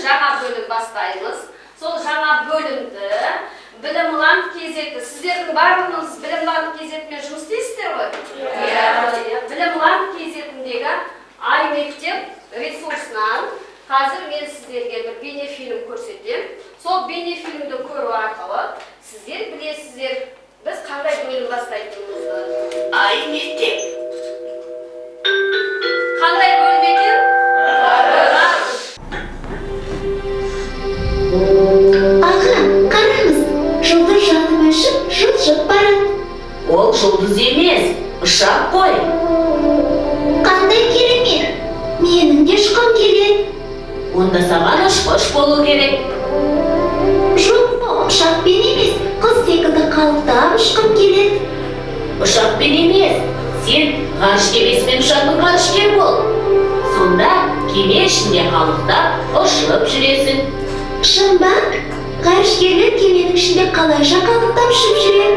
жаңа бөлім бастаймыз. Сол жаңа бөлімді білім ланд кезеті. Сіздердің барлығыңыз білім ланд кезетімен жұмыс істейсіздер ғой? Иә. Білім ланд кезетіндегі ай мектеп ресурсынан қазір мен сіздерге бір бейнефильм көрсетем. Сол бейнефильмді көру арқылы сіздер білесіздер, біз қандай бөлім бастайтынымызды. Ай мектеп. Қандай бөлім екен? Аға, қараңыз, жұлдыз жанып өшіп, жылжып барады. Ол жұлдыз емес, ұшақ қой. Қандай керемет! Менің де ұшқым келеді. Онда саған ұшқыш болу керек. Жоқ, ұшақпен емес, қыз секілді қалықтап ұшқым келеді. Ұшақпен емес, сен ғарыш кемесімен ұшатын ғарышкер бол. Сонда кеме ішінде қалықтап ұшып жүресің. Шын ба? Ғарышкерлер кеменің ішінде қалайша қалықтап ұшып жүреді?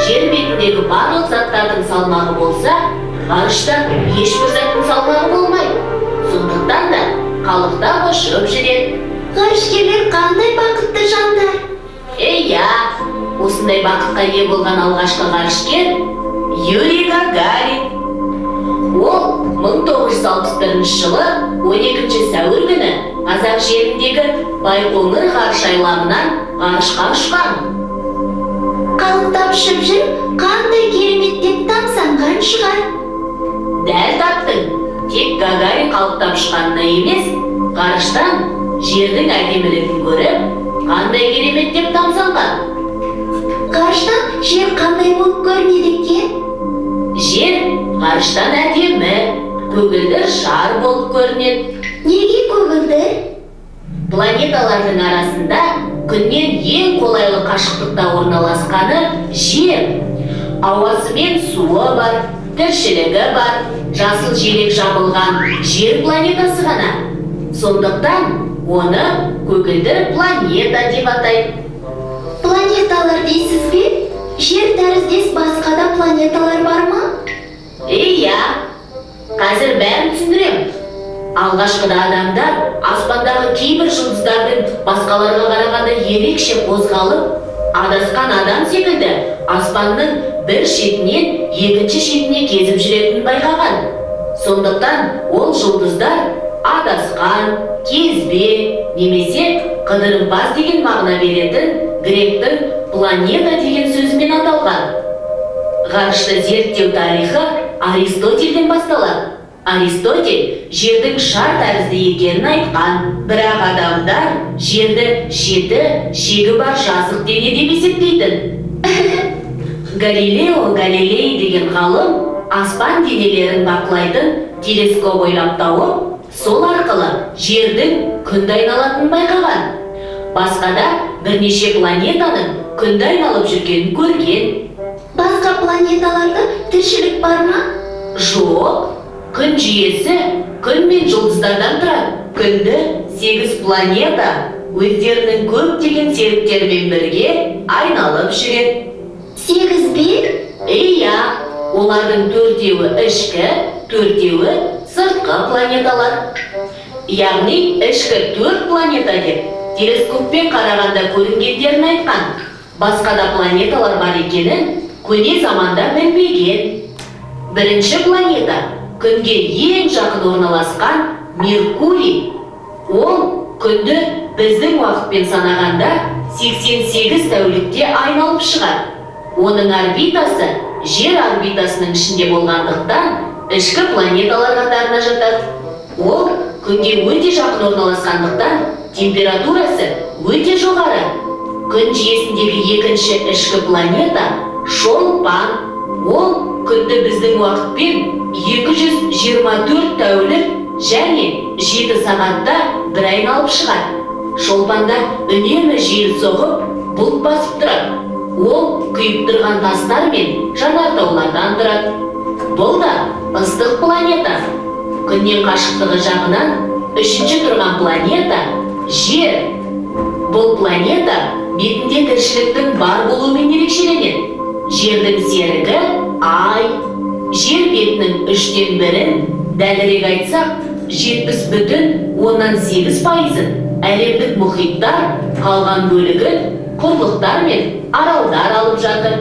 Жер бетіндегі барлық заттардың салмағы болса, ғарышта ешбір заттың салмағы болмайды. Сондықтан да қалықтап ұшып жүреді. Ғарышкерлер қандай бақытты жандар? Иә, осындай бақытқа ие болған алғашқы ғарышкер Юрий Гагарин. Ол 1961 жылы 12 сәуір күні Қазақ жеріндегі Байқоңыр ғарыш айлағынан ғарышқа ұшқан. Қалықтап ұшып жүріп, қандай керемет деп тамсанған шығар. Дәл таптың, тек Гагарин қалықтап ұшқанына емес, ғарыштан жердің әдемілігін көріп, қандай керемет деп тамсанған. Ғарыштан жер қандай болып көрінеді екен? Жер ғарыштан әдемі, көгілдір шар болып көрінеді. Неге көгілдір? Планеталардың арасында күннен ең қолайлы қашықтықта орналасқаны жер. Ауасы мен суы бар, тіршілігі бар, жасыл желек жабылған жер планетасы ғана. Сондықтан оны көгілдір планета деп атайды. Планеталар дейсіз бе? Жер тәріздес басқа да планеталар бар ма? Иә, қазір бәрін түсіндірем. Алғашқыда адамдар аспандағы кейбір жұлдыздардың басқаларға қарағанда ерекше қозғалып, адасқан адам секілді аспанның бір шетінен екінші шетіне кезіп жүретінін байқаған. Сондықтан ол жұлдыздар адасқан, кезбе немесе қыдырымпаз деген мағына беретін гректің планета деген сөзімен аталған. Ғарышты зерттеу тарихы Аристотельден басталады. Аристотель жердің шар тәрізді екенін айтқан, бірақ адамдар жерді жеті шегі бар жазық дене деп есептейтін. Галилео Галилей деген ғалым аспан денелерін бақылайтын телескоп ойлап тауып, сол арқылы жердің күнді айналатынын байқаған. Басқа да бірнеше планетаның күнді айналып жүргенін көрген. Басқа планеталарда тіршілік бар ма? Жоқ, күн жүйесі күн мен жұлдыздардан тұрады. Күнді 8 планета өздерінің көптеген серіктерімен бірге айналып жүреді. 8 бе? Иә, олардың 4-еуі ішкі, 4-еуі сыртқы планеталар. Яғни ішкі 4 планета деп телескоппен қарағанда көрінгендерін айтқан. Басқа да планеталар бар екенін көне заманда білмеген. Бірінші планета күнге ең жақын орналасқан Меркурий. Ол күнді біздің уақытпен санағанда 88 тәулікте айналып шығады. Оның орбитасы жер орбитасының ішінде болғандықтан ішкі планеталар қатарына жатады. Ол күнге өте жақын орналасқандықтан температурасы өте жоғары. Күн жүйесіндегі екінші ішкі планета Шолпан. Ол күнді біздің уақытпен 224 тәулік және 7 сағатта бір айналып шығады. Шолпанда үнемі жел соғып, бұлт басып тұрады. Ол күйіп тұрған тастар мен жанартаулардан тұрады. Бұл да ыстық планета. Күннен қашықтығы жағынан үшінші тұрған планета Жер. Бұл планета бетінде тіршіліктің бар болуымен ерекшеленеді. Жердің серігі Ай. Жер бетінің 3/1, дәлірек айтсақ 70,8%, әлемдік мұхиттар, қалған бөлігін құрлықтар мен аралдар алып жатыр.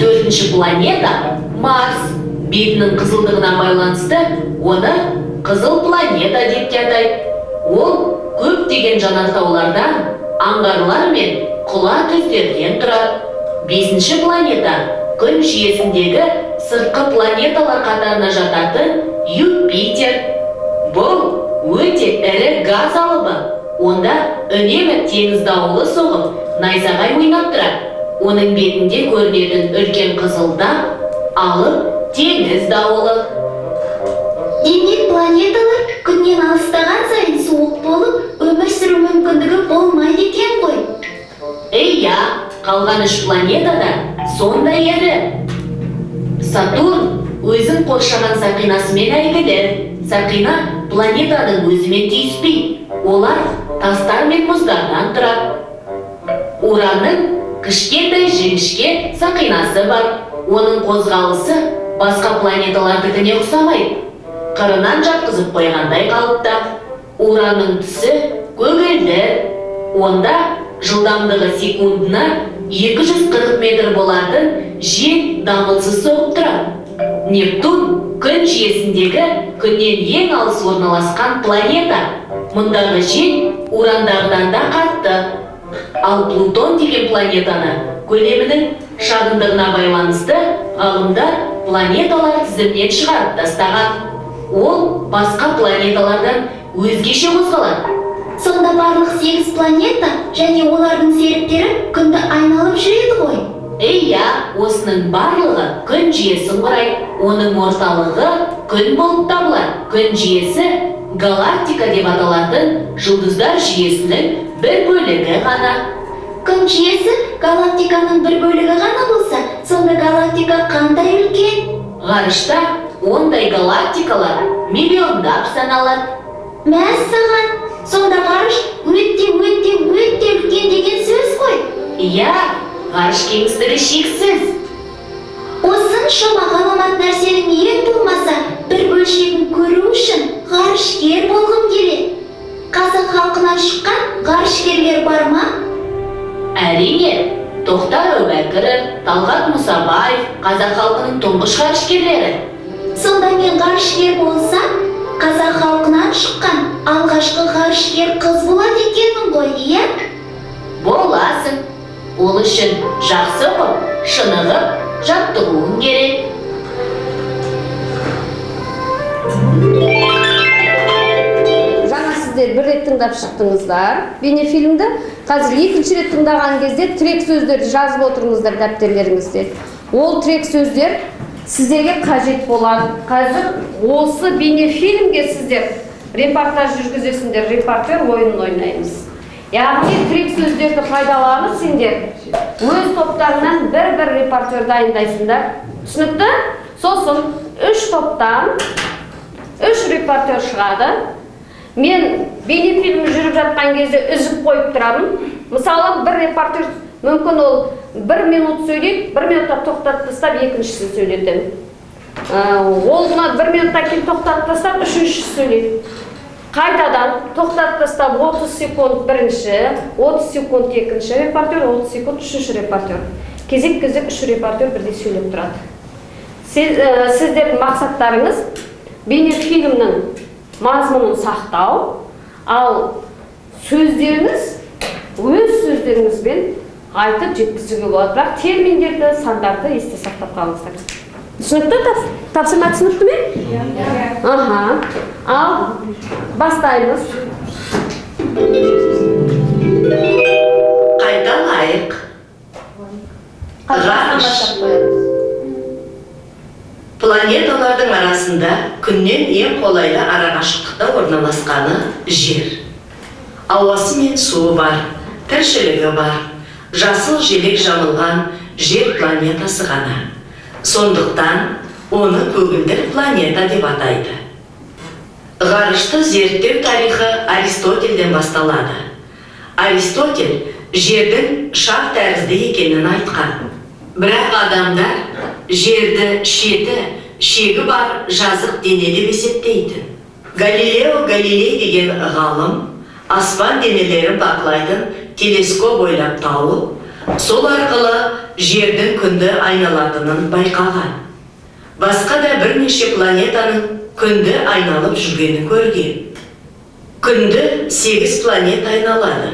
Төртінші планета Марс. Бетінің қызылдығына байланысты оны қызыл планета деп те атайды. Ол көптеген жанартаулардан, аңғарлар мен құла түздерден тұрады. Бесінші планета күн жүйесіндегі сыртқы планеталар қатарына жататын Юпитер. Бұл өте ірі газ алыбы. Онда үнемі теңіз дауылы соғып, найзағай ойнап тұрады. Оның бетінде көрінетін үлкен қызылда алып теңіз дауылы. Демек планеталар күннен алыстаған сайын суық болып, өмір сүру мүмкіндігі болмайды екен ғой. Иә, қалған 3 планетада сондай ері. Сатурн өзін қоршаған сақинасымен әйгілі. Сақина планетаның өзімен түйіспейді. Олар тастар мен мұздардан тұрады. Уранның кішкентай жіңішке сақинасы бар. Оның қозғалысы басқа планеталардікіне ұқсамайды. Қырынан жатқызып қойғандай қалыпта. Уранның түсі көгілдір. Онда жылдамдығы секундына 240 метр болатын жел дамылсыз соғып тұрады. Нептун күн жүйесіндегі күннен ең алыс орналасқан планета. Мұндағы жел урандағыдан да қатты. Ал Плутон деген планетаны көлемінің шағындығына байланысты ғалымдар планеталар тізімінен шығарып тастаған. Ол басқа планеталардан өзгеше қозғалады. Сонда барлық 8 планета және олардың серіктері күнді айналып жүреді ғой. Иә, осының барлығы күн жүйесін құрайды. Оның орталығы күн болып табылады. Күн жүйесі галактика деп аталатын жұлдыздар жүйесінің бір бөлігі ғана. Күн жүйесі галактиканың бір бөлігі ғана болса, сонда галактика қандай үлкен? Ғарышта ондай галактикалар миллиондап саналады. Мәссаған, сонда ғарыш өте үлкен деген сөз ғой. Иә, ғарыш кеңістігі шексіз. Осыншама ғаламат нәрсенің ең болмаса бір бөлшегін көру үшін ғарышкер болғым келеді. Қазақ халқынан шыққан ғарышкерлер бар ма? Әрине, Тоқтар Әубәкіров, Талғат Мұсабаев қазақ халқының тұңғыш ғарышкерлері. Сонда мен ғарышкер болсам, қазақ халқынан шыққан алғашқы ғарышкер қыз болады екенмін ғой, иә? Боласың. Ол үшін жақсы оқып, шынығып, жаттығуың керек. Жаңа сіздер бір рет тыңдап шықтыңыздар бейнефильмді. Қазір екінші рет тыңдаған кезде тірек сөздерді жазып отырыңыздар дәптертеріңізде. Ол тірек сөздер сіздерге қажет болады. Қазір осы бейнефильмге сіздер репортаж жүргізесіңдер, репортер ойынын ойнаймыз. Яғни тірек сөздерді пайдаланып сендер өз топтарынан бір репортер дайындайсыңдар. Түсінікті? Сосын 3 топтан 3 репортер шығады. Мен бейнефильм жүріп жатқан кезде үзіп қойып тұрамын. Мысалы, бір репортер мүмкін ол 1 минут сөйлейді, 1 минутта тоқтатып тастап, екіншісін сөйлетемін. Ол 1 минуттан кейін тоқтатып тастап, үшіншісі сөйлейді. Қайтадан тоқтатып тастап 30 секунд бірінші, 30 секунд екінші репортер, 30 секунд үшінші репортер. Кезек-кезек 3 репортер бірдей сөйлеп тұрады. Сіздердің мақсаттарыңыз бейнефильмнің мазмұнын сақтау, ал сөздеріңіз өз сөздеріңізбен айтып жеткізуге болады. Бірақ терминдерді, сандарды есте сақтап қалыңыздар. Түсінікті? Тапсырма түсінікті ме? Аха. Ал бастаймыз. Қайталайық. Планеталардың арасында күннен ең қолайлы арақашықтықта орналасқаны жер. Ауасы мен суы бар, тіршілігі бар. Жасыл желек жамылған жер планетасы ғана. Сондықтан оны көгілдір планета деп атайды. Ғарышты зерттеу тарихы Аристотельден басталады. Аристотель жердің шар тәрізді екенін айтқан. Бірақ адамдар жерді шеті, шегі бар жазық дене деп есептейтін. Галилео Галилей деген ғалым аспан денелерін бақылайтын телескоп ойлап тауып, сол арқылы жердің күнді айналатынын байқаған. Басқа да бірнеше планетаның күнді айналып жүргенін көрген. Күнді 8 планета айналады.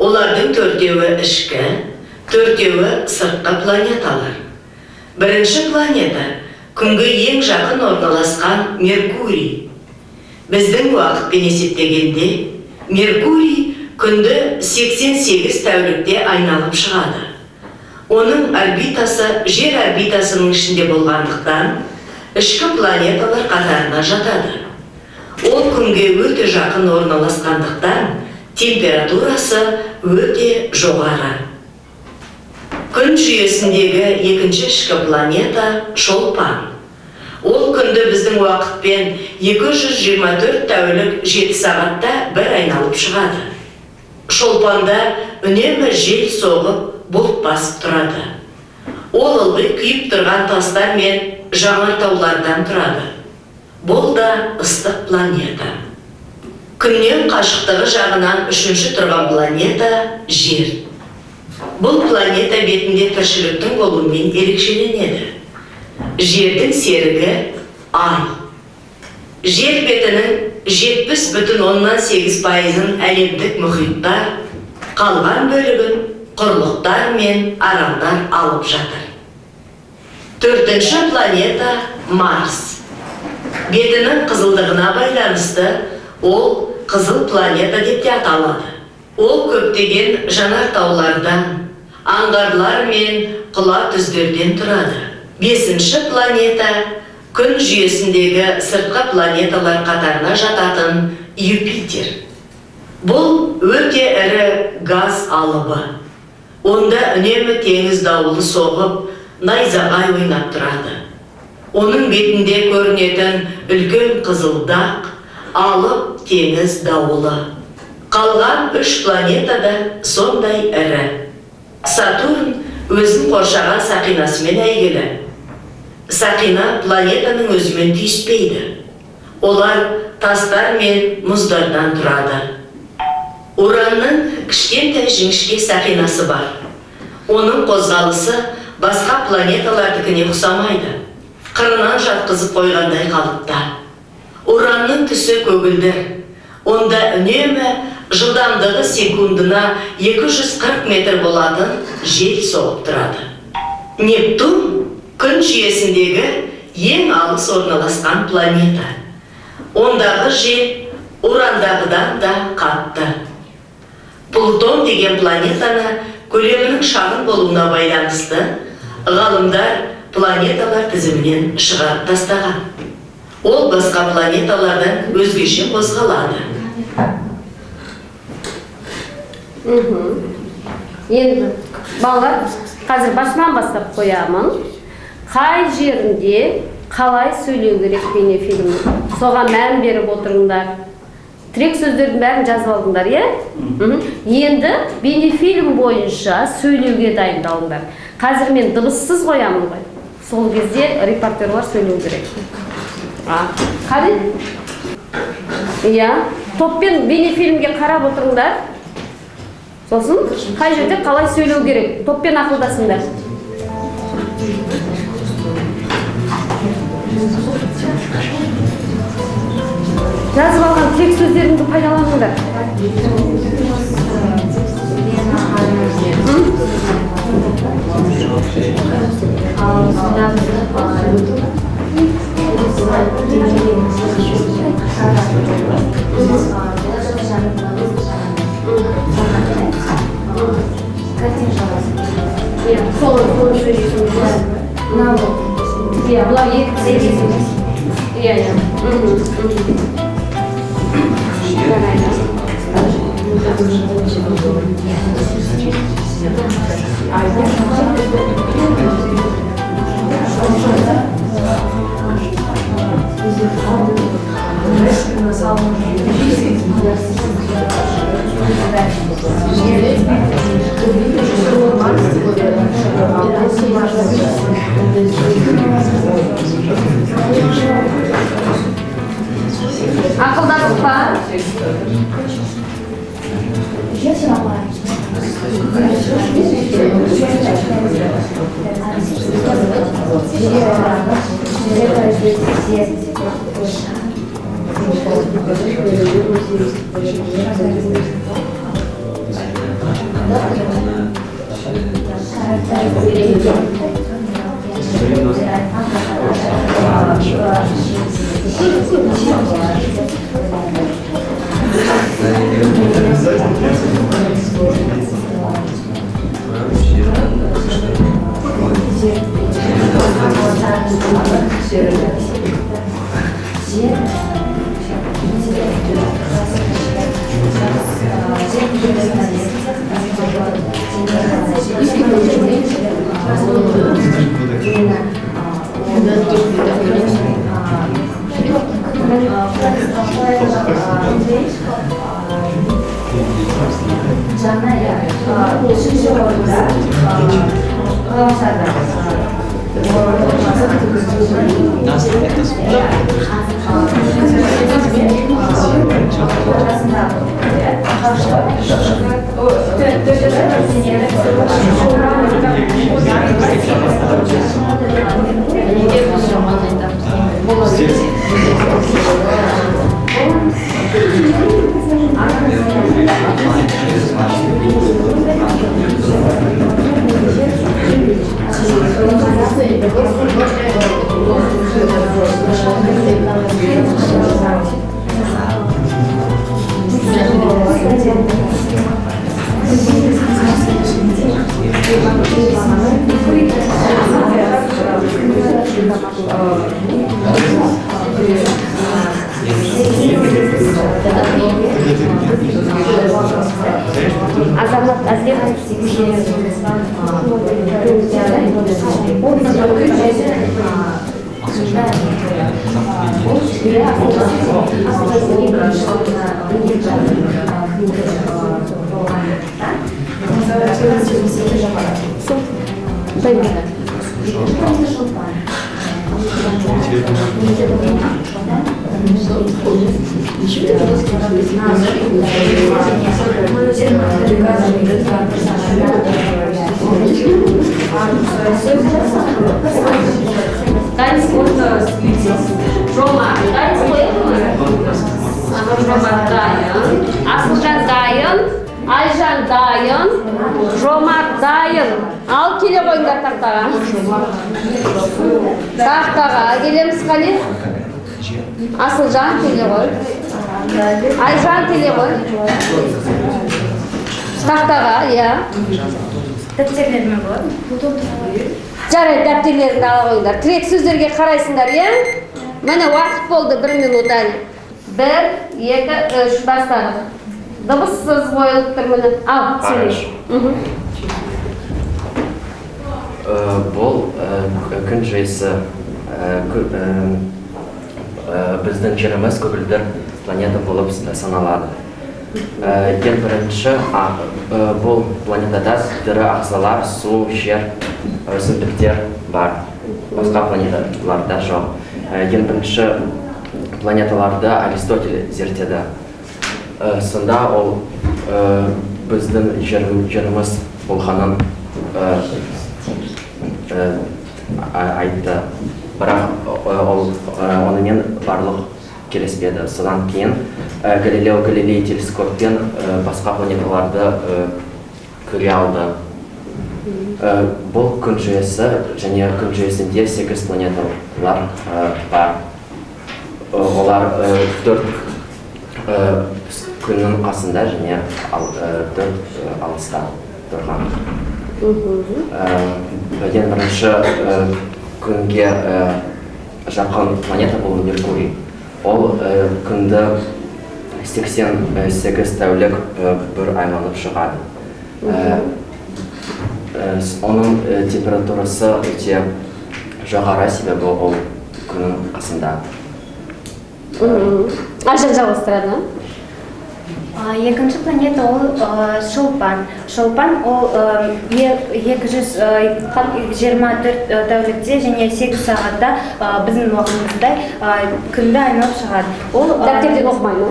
Олардың 4-еуі ішкі, 4-еуі сыртқы планеталар. Бірінші планета күнге ең жақын орналасқан Меркурий. Біздің уақытпен есептегенде Меркурий күнді 88 тәулікте айналып шығады. Оның орбитасы жер орбитасының ішінде болғандықтан ішкі планеталар қатарына жатады. Ол күнге өте жақын орналасқандықтан температурасы өте жоғары. Күн жүйесіндегі екінші ішкі планета Шолпан. Ол күнді біздің уақытпен 224 тәулік 7 сағатта бір айналып шығады. Шолпанда үнемі жел соғып, бұлт басып тұрады. Ол ылғи күйіп тұрған тастар мен жанартаулардан тұрады. Бұл да ыстық планета. Күннен қашықтығы жағынан үшінші тұрған планета Жер. Бұл планета бетінде тіршіліктің болуымен ерекшеленеді. Жердің серігі Ай. Жер бетінің 70,8% әлемдік мұхиттар, қалған бөлігін құрлықтар мен аралдар алып жатыр. Төртінші планета Марс. Бетінің қызылдығына байланысты ол қызыл планета деп те аталады. Ол көптеген жанартаулардан, аңғарлар мен құла түздерден тұрады. Бесінші планета күн жүйесіндегі сыртқы планеталар қатарына жататын Юпитер. Бұл өте ірі газ алыбы. Онда үнемі теңіз дауылы соғып, найзағай ойнап тұрады. Оның бетінде көрінетін үлкен қызылдақ, алып теңіз дауылы. Қалған 3 планета да сондай ірі. Сатурн өзін қоршаған сақинасымен әйгілі. Сақина планетаның өзімен түйіспейді. Олар тастар мен мұздардан тұрады. Уранның кішкентай жіңішке сақинасы бар. Оның қозғалысы басқа планеталардікіне ұқсамайды. Қырынан жатқызып қойғандай қалыпта. Уранның түсі көгілдір. Онда үнемі жылдамдығы секундына 240 метр болатын жел соғып тұрады. Нептун күн жүйесіндегі ең алыс орналасқан планета. Ондағы жел урандағыдан да қатты. Плутон деген планетаны көлемінің шағын болуына байланысты ғалымдар планеталар тізімінен шығарып тастаған. Ол басқа планеталардан өзгеше қозғалады. Енді балалар, қазір басынан бастап қоямын. Қай жерінде қалай сөйлеу керек бейнефильм? Соған мән беріп отырыңдар. Тірек сөздердің бәрін жазып алдыңдар, е? Енді бейнефильм бойынша сөйлеуге дайындалыңдар. Қазір мен дыбыссыз қоямын ғой. Сол кезде репортерлар сөйлеу керек. Қади? Иә, топпен бейнефильмге қарап отырыңдар. Сосын, қай жерде қалай сөйлеу керек? Топпен ақылдасыңдар. Жазып алған тек сөздеріңді пайдаланыңдар. Соны сөйлейсің. Иә, бұлар екі сөйлейсің. Иә, Ақылдасып па? Асылжан дайын, Айжан дайын, Жомарт дайын. Ал келе қойыңдар тақтаға. Тақтаға келеміз қане? Асылжан келе қой. Айжан келе қой. Тақтаға, иә. Дәптерлермен болады. Жарайды, дәптерлеріңді ала қойыңдар. Тірек сөздерге қарайсыңдар, иә? Міне уақыт болды 1 минут әлі. 1, 2, 3 бастады. Дыбыссыз қойылып тұр міне. Ал, сөйлеш. Бұл күн жүйесі біздің жеріміз көгілдір планета болып саналады. Ең бірінші, бұл планетада тірі ағзалар, су, жер, өсімдіктер бар. Басқа планеталарда жоқ. Ең бірінші планеталарды Аристотель зерттеді. Сонда ол біздің жеріміз болғанын айтты. Бірақ онымен барлық келіспеді. Содан кейін Галилео Галилей телескоппен басқа планеталарды көре алды. Бұл күн жүйесі және күн жүйесінде 8 планеталар бар. Олар 4 күннің қасында және 4 алыста тұрған. Ең бірінші күнге жақын планета бұл Меркурий. Ол күнді 88 тәулік бір айланып шығады. Оның температурасы өте жоғары, себебі ол күннің қасында. Айжан жалғастырады. Екінші планета ол шолпан. Шолпан ол 224 тәулікте және 8 сағатта біздің уақытымыздай күнді айналып шығады. Ол дәптерден оқымаймыз.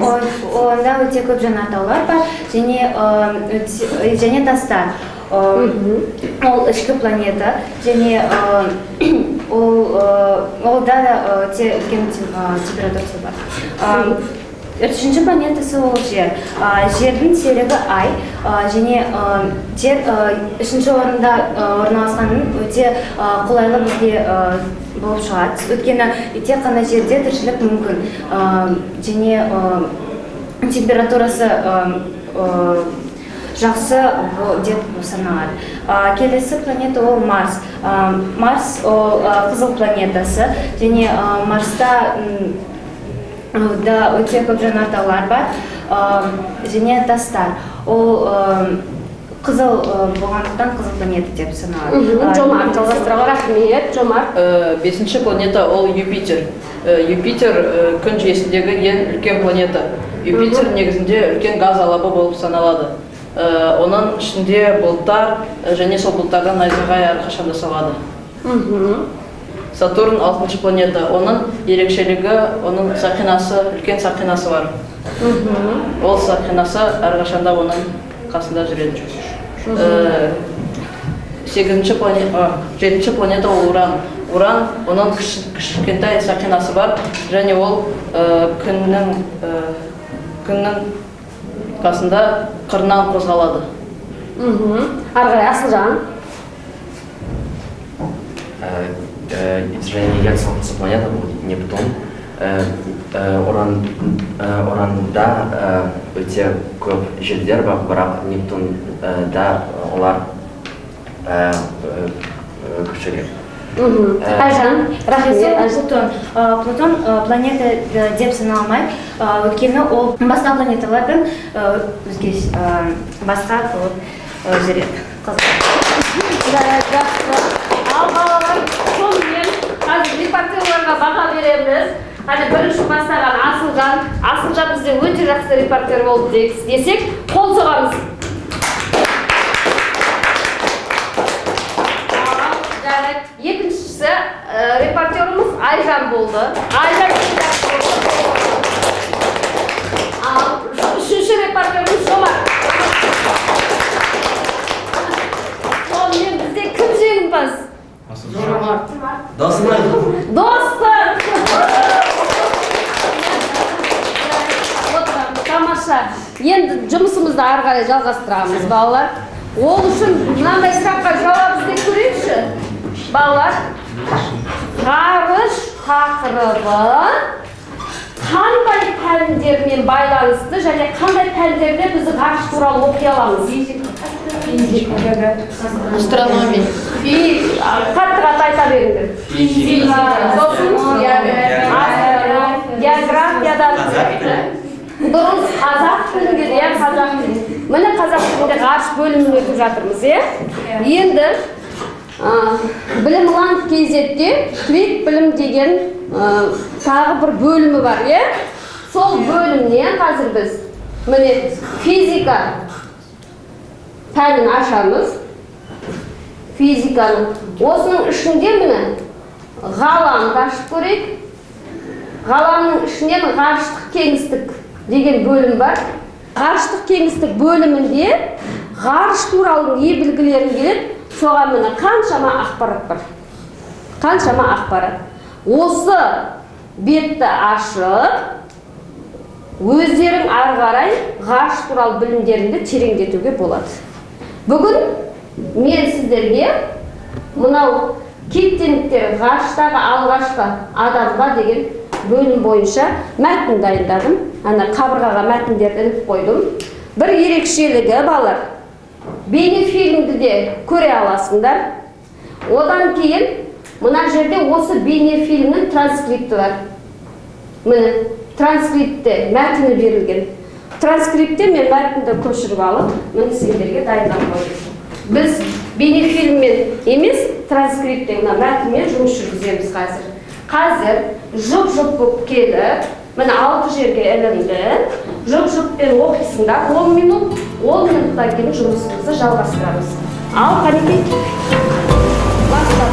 Онда өте көп жанартаулар бар және тастар. Ол ішкі планета және олда да өте үлкен температурасы бар. Үшінші планетасы ол жер. Жердің серігі ай және жер үшінші орында орналасқанын өте қолайлы бізге болып шығады. Өйткені тек қана жерде тіршілік мүмкін және температурасы жақсы деп саналады. Келесі планета ол Марс. Марс ол қызыл планетасы және Марста да өте көп жанартаулар бар және тастар. Ол қызыл болғандықтан қызыл планета деп саналады. Жомарт, жалғастыраға рахмет, Жомарт. Бесінші планета ол Юпитер. Юпитер күн жүйесіндегі ең үлкен планета. Юпитер негізінде үлкен газ алабы болып саналады. Оның ішінде бұлттар және сол бұлттардан найзағай әрқашан жасалады. Сатурн 6-шы планета. Оның ерекшелігі, оның сақинасы, үлкен сақинасы бар. Ол сақинасы әрқашанда оның қасында жүреді. 7-ші планета ол Уран. Уран, оның кішкентай сақинасы бар және ол күннің қасында қырынан қозғалады. Арғай, Асылжан. Және ең соңғысы планета бұл Нептун. Уранда өте көп желдер бар, бірақ Нептунда олар күшірек. Айжан, рахмет. Плутон планета деп саналмайды, өйткені ол басқа планеталардан басқа болып жүреді. Ал балалар, сонымен қазір репортерларға баға береміз. Бірінші бастаған Асылжан бізде өте жақсы репортер болды десек, қол соғамыз. Екіншісі репортеріміз Айжан болды. Айжан үшінші репортеріміз Жомарт. Сонымен бізде кім жеңімпаз? Жомарт. Достар! Тамаша. Енді жұмысымызды ары қарай жалғастырамыз, балалар. Ол үшін мынандай сұраққа жауап іздеп көрейікші. Балалар, ғарыш тақырыбы қандай пәндермен байланысты және қандай пәндерде біз ғарыш туралы оқи аламыз? Астрономия. Қатты айта беріңдер. Географиядан дұрыс қазақ тілінде міне қазақ тілінде ғарыш бөлімін өтіп жатырмыз, енді Білім-ланд KZ-де Твит білім деген тағы бір бөлімі бар, сол бөлімнен қазір біз міне физика пәнін ашамыз. Физиканың осының ішінде міне ғаламды ашып көрейік. Ғаламның ішінен ғарыштық кеңістік деген бөлім бар. Ғарыштық кеңістік бөлімінде ғарыш туралы не білгілерін келеді, соған міне қаншама ақпарат бар. Қаншама ақпарат. Осы бетті ашып, өздерің ары қарай ғарыш туралы білімдеріңді тереңдетуге болады. Бүгін мен сіздерге мынау кептеліктер ғарыштағы алғашқы адамға деген бөлім бойынша мәтін дайындадым. Ана қабырғаға мәтіндерді іліп қойдым. Бір ерекшелігі балалар, бейнефильмді де көре аласыңдар. Одан кейін мына жерде осы бейнефильмнің транскрипті бар. Міне транскриптте мәтіні берілген. Транскриптте мен мәтінді көшіріп алып, міне сендерге дайындап қойдым. Біз бейнефильммен емес, транскриптте мәтінмен жұмыс жүргіземіз қазір. Қазір жұп-жұп болып келіп, міне 6 жерге ілінді. Жұп-жұппен оқисыңдар. 10 минуттан кейін жұмысымызды жалғастырамыз. Ал, Қанекей, бастап.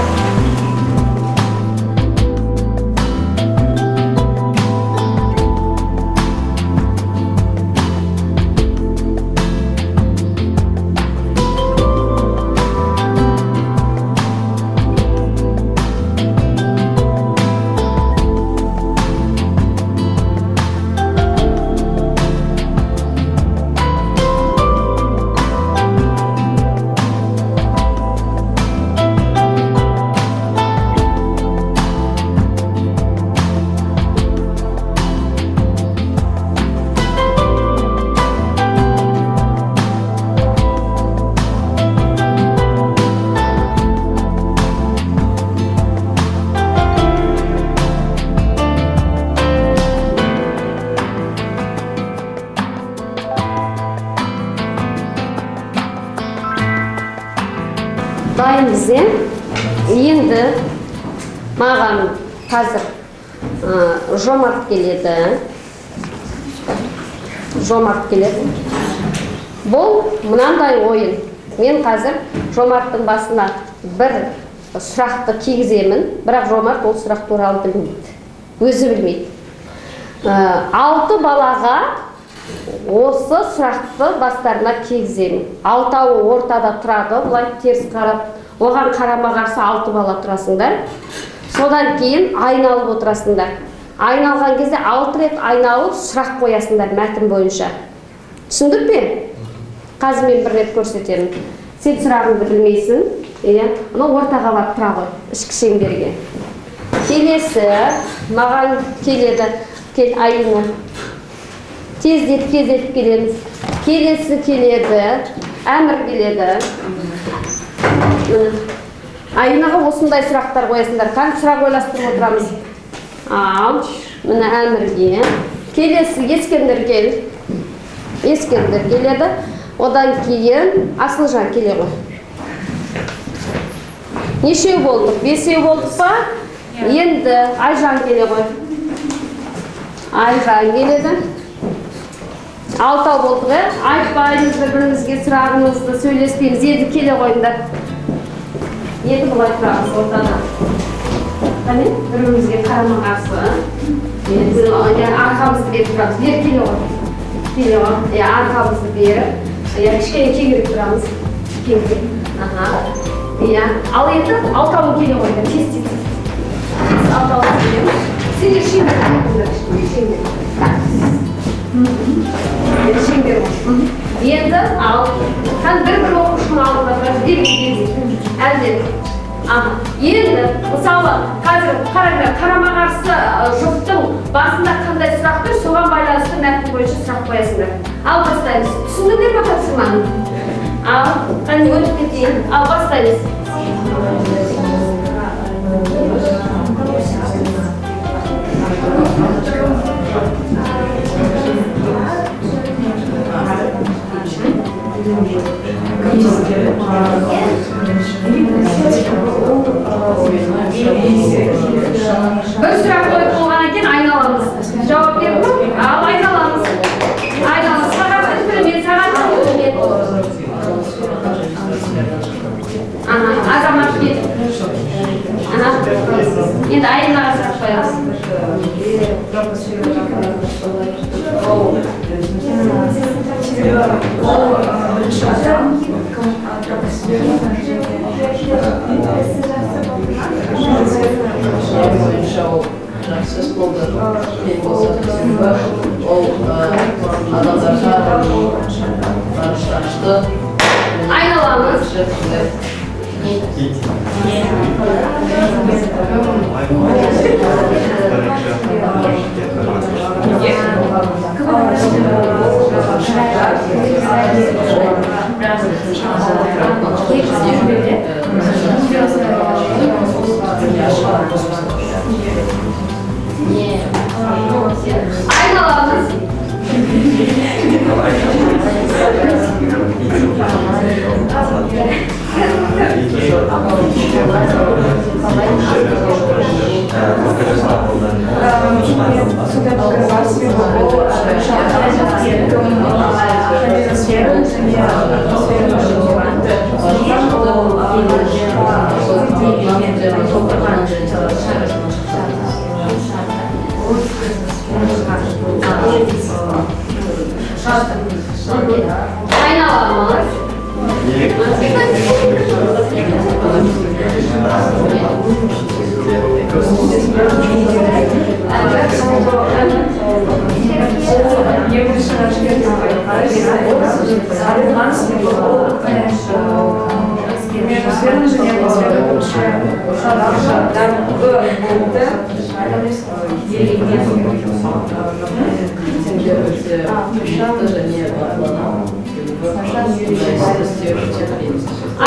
Дайынбыз, енді маған қазір Жомарт келеді. Бұл мынандай ойын. Мен қазір Жомарттың басына бір сұрақты кигіземін, бірақ Жомарт ол сұрақ туралы білмейді. Өзі білмейді. 6 балаға осы сұрақты бастарына кигіземін. 6-ауы ортада тұрады, бұлай теріс қарап, оған қарама-қарсы 6 бала тұрасыңдар. Содан кейін айналып отырасыңдар. Айналған кезде 6 рет айналып сұрақ қоясыңдар мәтін бойынша. Түсіндік пе? Қазір мен бір рет көрсетемін. Сен сұрағыңды білмейсің, оны ортаға барып тұра ғой, ішкі шеңберге. Келесі маған келеді, кел Айына. Тездетіп келеміз. Келесі келеді, Әмір келеді. Айынаға осындай сұрақтар қоясыңдар. Қанша сұрақ ойластырып отырамыз? Ал, міне Әмірге. Келесі Ескендір кел. Ескендір келеді. Одан кейін Асылжан келе ғой. Нешеу болдық? 5-еу болдық па? Енді Айжан келе ғой. Айжан келеді. 6-ау болдық, айтпаймыз бірімізге сұрағымызды сөйлеспейміз. Енді келе қойыңдар. Енді бұлай тұрамыз ортада. Қане, бірімізге қарама-қарсы. Арқамызды беріп тұрамыз. Бер келе ғой. Келе ғой. Арқамызды беріп. Кішкене кеңірек тұрамыз. Кеңірек. Ал енді 6-ау келе қойыңдар. Тез-тез. 6-ау келеміз. Сендер шеңбер. Шеңбер ғой. Енді ал, қан бір оқушының алдында тұрады, әлде. Енді, мысалы, қазір қарама-қарсы жұптың басында қандай сұрақ тұр, соған байланысты мәтін бойынша сұрақ қоясыңдар. Ал бастаймыз. Түсіндіңдер ме тапсырманы? Ал, қане өтіп кетейін. Ал бастаймыз. Бір сұрақ қойып болғаннан кейін айналамыз. Жауап беріп қой. Ал айналамыз. Айналамыз. Сағаттың бірі мен сағаттың бірі. Азамат кет. Енді айнаға сұрақ қоямыз. Сіз болды, мен болса түсінбі, ол адамдарға барышташты. Айналамыз. Aynalarımız.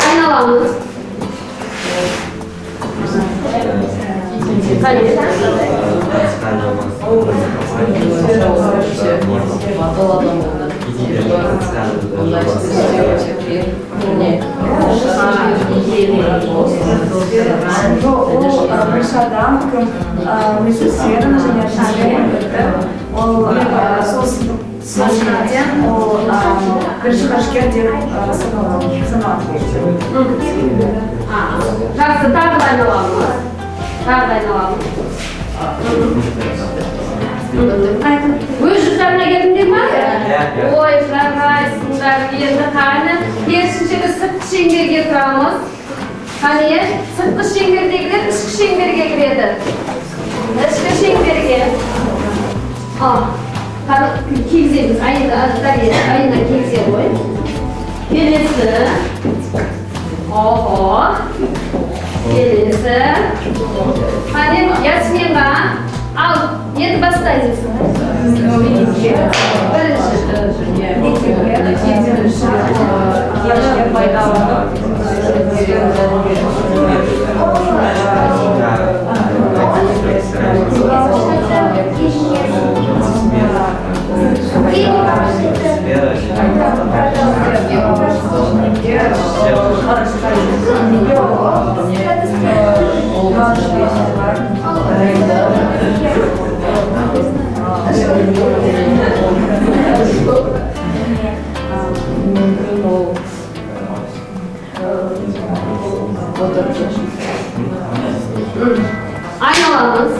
Aynalamız. Aynalamız. Жақсы, тағы да айналамыз. Өз жұптарына келдіңдер ма? Ой, жарайсыңдар, енді қаны. Керісінше сыртқы шеңберге тұрамыз. Қане, сыртқы шеңбердегілер ішкі шеңберге кіреді. Ішкі шеңберге. Кигіземіз, айына кигізе ғой. Келесі. Келесі. Қане, Ясменға. Ал, енді бастаймыз. Aynalamız.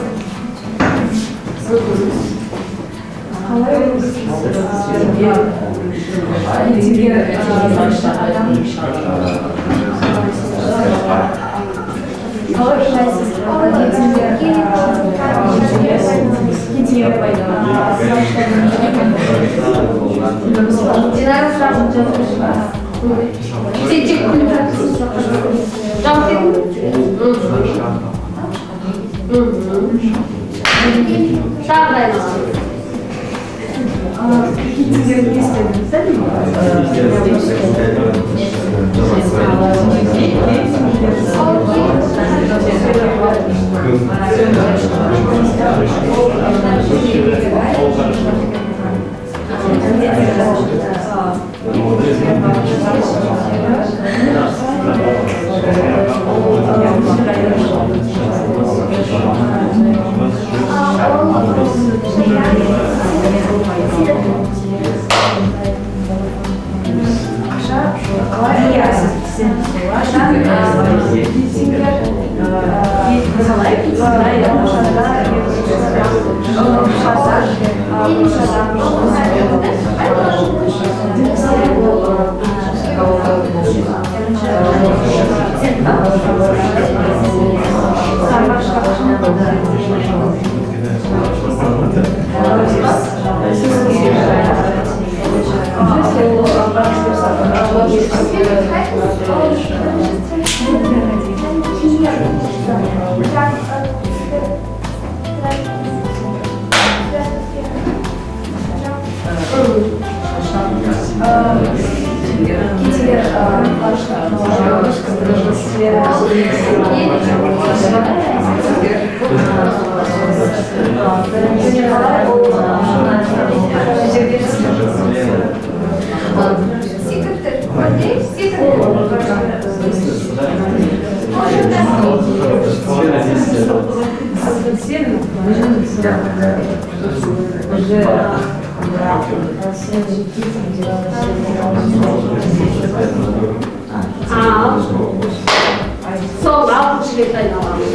Сол 6-шы бетті айналамыз.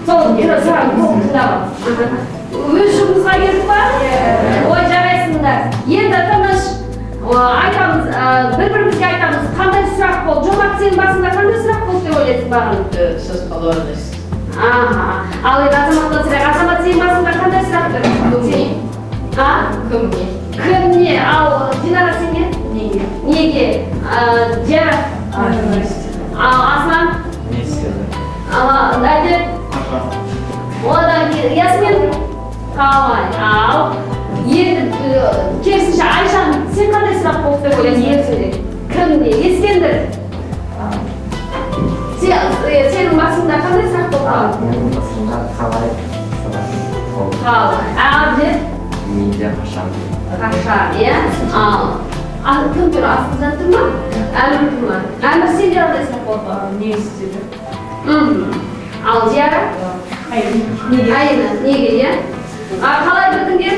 Сол, сұрағын тыңдап. Өз жұмысқа келдік па? Ой, жарайсыңдар. Енді тыныш айтамыз, бір-бірімізге айтамыз, қандай сұрақ болды? Жомарт, сенің басында қандай сұрақ болды деп ойлайсың бағын? Сіз қалай ойлайсыз? Ал енді азаматтан сұрақ, азамат сенің басында қандай сұрақ тұр? Кімне? Ал Динара сенге? Неге? Жара? Аслан? Әділ? Одан кейін Ясмин? Қалай? Ал енді керісінше Айшан, сен қандай сұрақ болды деп ойлайсың? Кімне? Ескендір? Сенің басында қандай сұрақ болды? Менің басында қалай сұрақ Қалай? Әділ? Неде қашан? Қашан, иә? Ал кім тұр? Астында тұр ма? Әмір тұр ма? Әмір сенде қандай сұрақ болды? Не істеді? Ал Зияра? Айна, неге, иә? Қалай білдіңдер?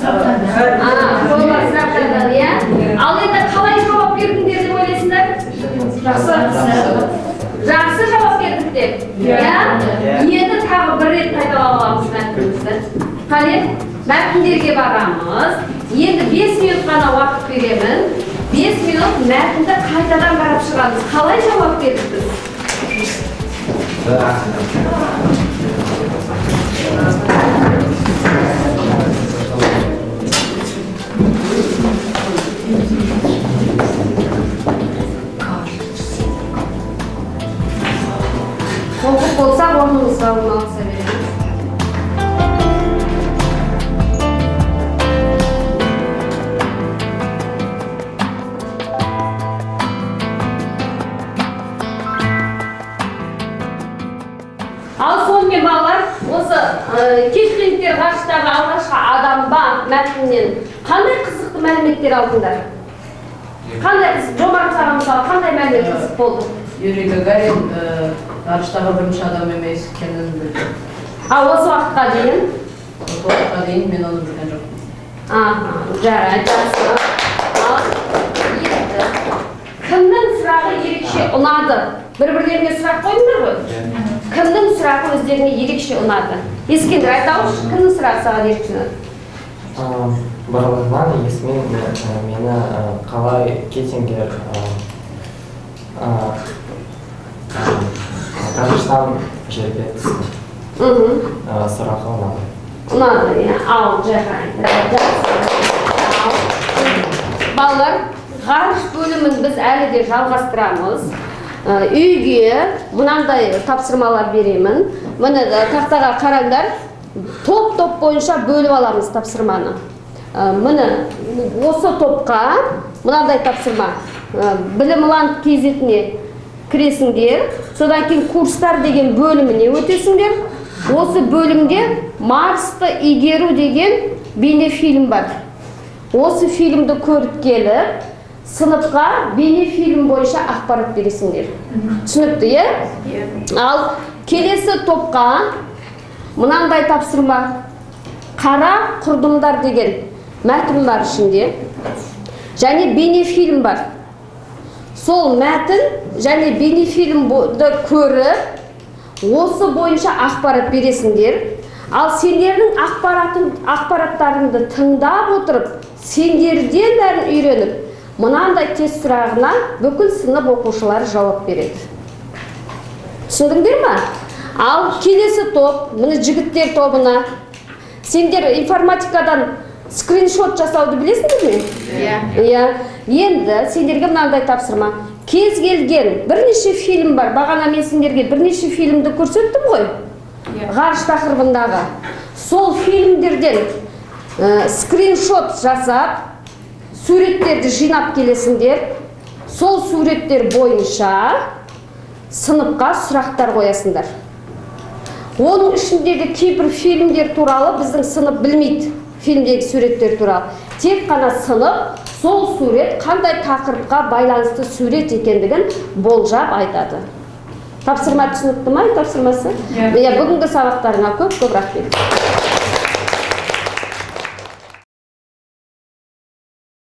Қойылған сұрақтардан, иә? Ал енді қалай жауап бердіңдер деп ойлайсыңдар? Жақсы жауап бердіңдер, иә? Енді тағы бір рет қайталап аламыз мәтінімізді. Қане, мәтіндерге барамыз. Енді 5 минут қана уақыт беремін. 5 минут мәтінді қайтадан қарап шығамыз. Қалай жауап бердіңіз? Толық болса, орныңызға орналаса береміз. Ал сонымен балалар, осы кешкіліктер ғарыштағы алғашқы адам ба мәтіннен қандай қызықты мәліметтер алдыңдар? Қандай қызық? Жомарт саған мысалы қандай мәлімет қызық болды? Юрий Гагарин ғарыштағы бірінші адам емес екенін білді. Ал осы уақытқа дейін? Осы уақытқа дейін мен оны білген жоқпын. Жарайды, жақсы. Ал енді кімнің сұрағы ерекше ұнады? Бір-бірлеріне сұрақ қойыңдар ғой? Кімнің сұрағы өздеріне ерекше ұнады? Ескендір, айтаушы, кімнің сұрағы саған ерекше ұнады? Барлығынан Ясмин мені қалай кетіңдер Қазақстан жерге түсті сұрағы ұнады. Ұнады, иә. Ал, жарайды. Балалар, ғарыш бөлімін біз әлі де жалғастырамыз. Үйге мынандай тапсырмалар беремін. Міне тақтаға қараңдар. Топ-топ бойынша бөліп аламыз тапсырманы. Міне осы топқа мынандай тапсырма. Білімланд кезетіне кіресіңдер. Содан кейін курстар деген бөліміне өтесіңдер. Осы бөлімде Марсты игеру деген бейнефильм бар. Осы фильмді көріп келіп, сыныпқа бейнефильм бойынша ақпарат бересіңдер. Түсінікті, е? Ал келесі топқа мынандай тапсырма. Қара құрдымдар деген мәтін бар ішінде. Және бейнефильм бар. Сол мәтін және бейнефильмді көріп, осы бойынша ақпарат бересіңдер. Ал сендердің ақпараттарыңды тыңдап отырып, сендерден бәрін үйреніп, мынандай тест сұрағына бүкіл сынып оқушылары жауап береді. Түсіндіңдер ма? Ал келесі топ, міне жігіттер тобына. Сендер информатикадан скриншот жасауды білесіңдер ме? Иә. Енді сендерге мынандай тапсырма. кез келген бірнеше фильм бар. Бағана мен сендерге бірнеше фильмді көрсеттім ғой. Ғарыш тақырыбындағы. Сол фильмдерден скриншот жасап, суреттерді жинап келесіңдер. Сол суреттер бойынша сыныпқа сұрақтар қоясыңдар. Оның ішіндегі кейбір фильмдер туралы біздің сынып білмейді. Фильмдегі суреттер туралы. Тек қана сынып, сол сурет қандай тақырыпқа байланысты сурет екендігін болжап айтады. Тапсырма түсінікті ме, тапсырмасы? Бүгінгі сабақтарыңа көп рахмет.